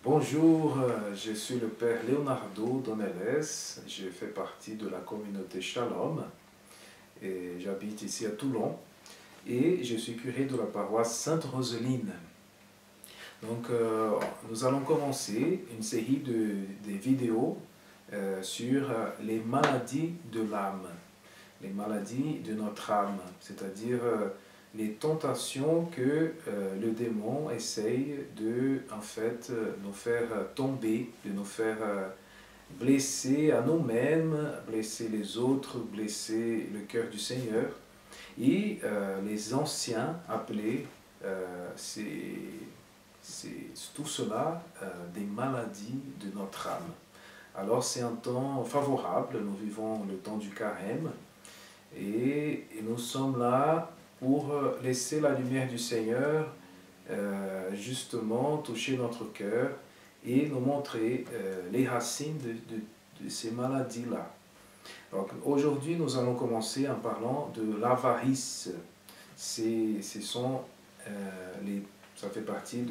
Bonjour, je suis le Père Leonardo Donelles, je fais partie de la communauté Shalom et j'habite ici à Toulon et je suis curé de la paroisse Sainte-Roseline. Donc nous allons commencer une série de vidéos sur les maladies de l'âme, les maladies de notre âme, c'est-à-dire les tentations que le démon essaye de nous faire tomber, de nous faire blesser à nous-mêmes, blesser les autres, blesser le cœur du Seigneur. Et les anciens appelaient tout cela des maladies de notre âme. Alors c'est un temps favorable, nous vivons le temps du carême et nous sommes là pour laisser la lumière du Seigneur justement toucher notre cœur et nous montrer les racines de ces maladies-là. Donc aujourd'hui, nous allons commencer en parlant de l'avarice. Ça fait partie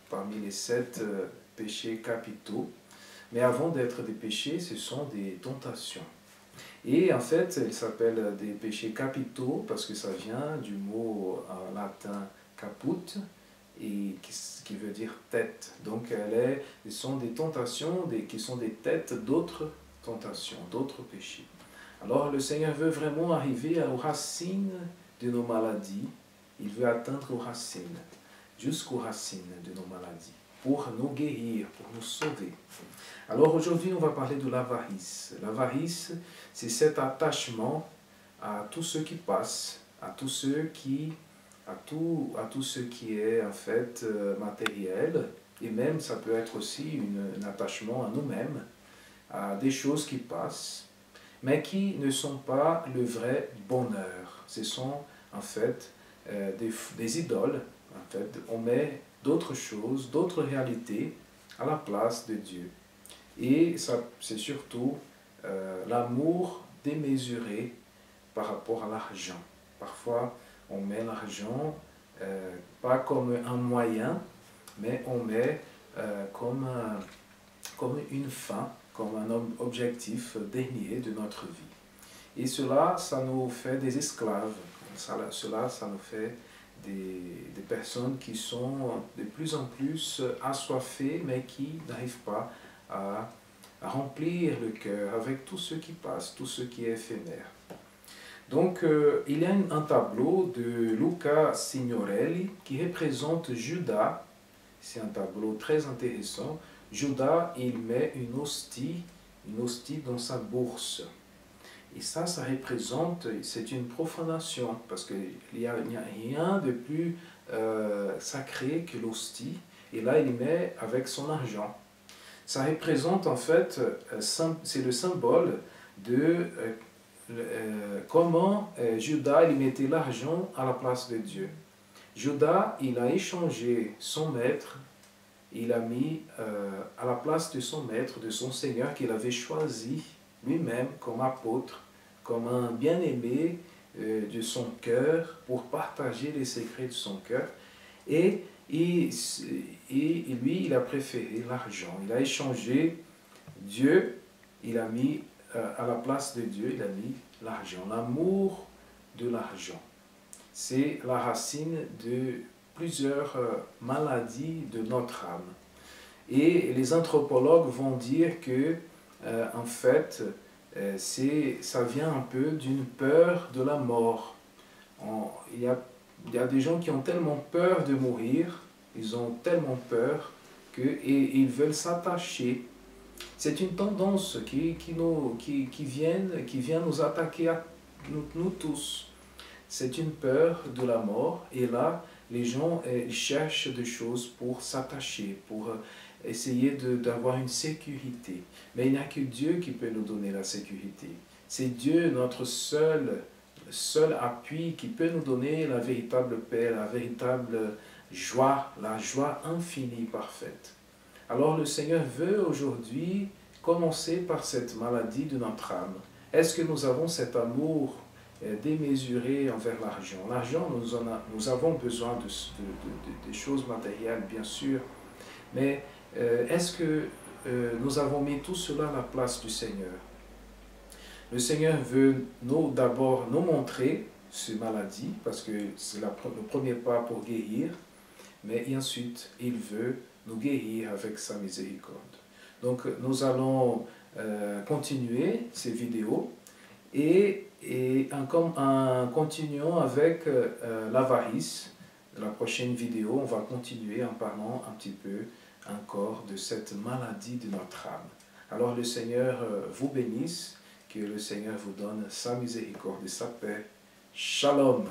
parmi les 7 péchés capitaux. Mais avant d'être des péchés, ce sont des tentations. Et en fait, ils s'appellent des péchés capitaux parce que ça vient du mot en latin caput, et qui veut dire tête. Donc, ce sont des tentations qui sont des têtes d'autres tentations, d'autres péchés. Alors, le Seigneur veut vraiment arriver aux racines de nos maladies. Il veut atteindre aux racines, jusqu'aux racines de nos maladies, pour nous guérir, pour nous sauver. Alors aujourd'hui, on va parler de l'avarice. L'avarice, c'est cet attachement à tout ce qui passe, à tout ce qui est en fait matériel, et même ça peut être aussi un attachement à nous-mêmes, à des choses qui passent, mais qui ne sont pas le vrai bonheur. Ce sont en fait des idoles. En fait, on met d'autres choses, d'autres réalités à la place de Dieu. Et c'est surtout l'amour démesuré par rapport à l'argent. Parfois, on met l'argent pas comme un moyen, mais on met comme une fin, comme un objectif dernier de notre vie. Et cela, ça nous fait des esclaves. Cela, ça nous fait des personnes qui sont de plus en plus assoiffées, mais qui n'arrivent pas à remplir le cœur avec tout ce qui passe, tout ce qui est éphémère. Donc, il y a un tableau de Luca Signorelli qui représente Judas. C'est un tableau très intéressant. Judas, il met une hostie dans sa bourse. Et ça représente, c'est une profanation, parce qu'il n'y a rien de plus sacré que l'hostie. Et là, il met avec son argent. Ça représente en fait, c'est le symbole de comment Judas il mettait l'argent à la place de Dieu. Judas, il a échangé son maître, il a mis à la place de son maître, de son Seigneur qu'il avait choisi lui-même comme apôtre, comme un bien-aimé de son cœur pour partager les secrets de son cœur. Et lui, il a préféré l'argent. Il a échangé Dieu, il a mis à la place de Dieu, il a mis l'argent. L'amour de l'argent. C'est la racine de plusieurs maladies de notre âme. Et les anthropologues vont dire que, en fait, ça vient un peu d'une peur de la mort. Il y a des gens qui ont tellement peur de mourir, ils ont tellement peur et ils veulent s'attacher. C'est une tendance qui vient nous attaquer à nous tous. C'est une peur de la mort et là, les gens cherchent des choses pour s'attacher, pour essayer d'avoir une sécurité. Mais il n'y a que Dieu qui peut nous donner la sécurité. C'est Dieu, notre seul appui, qui peut nous donner la véritable paix, la véritable joie, la joie infinie, parfaite. Alors le Seigneur veut aujourd'hui commencer par cette maladie de notre âme. Est-ce que nous avons cet amour démesuré envers l'argent? L'argent, nous avons besoin de choses matérielles, bien sûr, Mais est-ce que nous avons mis tout cela à la place du Seigneur? Le Seigneur veut d'abord nous montrer ces maladies, parce que c'est le premier pas pour guérir, mais ensuite, il veut nous guérir avec sa miséricorde. Donc, nous allons continuer ces vidéos et en continuant avec l'avarice. La prochaine vidéo, on va continuer en parlant un petit peu encore de cette maladie de notre âme. Alors, le Seigneur vous bénisse, que le Seigneur vous donne sa miséricorde et sa paix. Shalom.